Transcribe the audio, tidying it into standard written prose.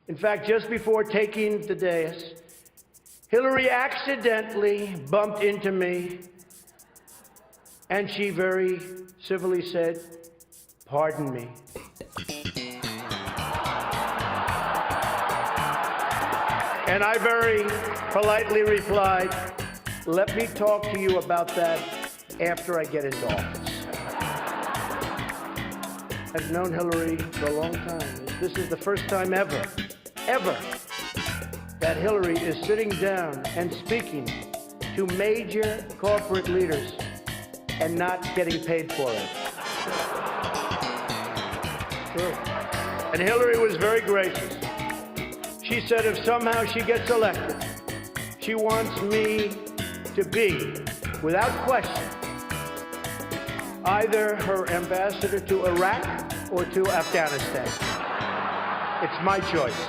In fact, just before taking the dais, Hillary accidentally bumped into me, and she very civilly said, "Pardon me." And I very politely replied, "Let me talk to you about that after I get into office." I've known Hillary for a long time. This is the first time ever, that Hillary is sitting down and speaking to major corporate leaders and not getting paid for it. True. And Hillary was very gracious. She said if somehow she gets elected, she wants me to be, without question, either her ambassador to Iraq or to Afghanistan. It's my choice.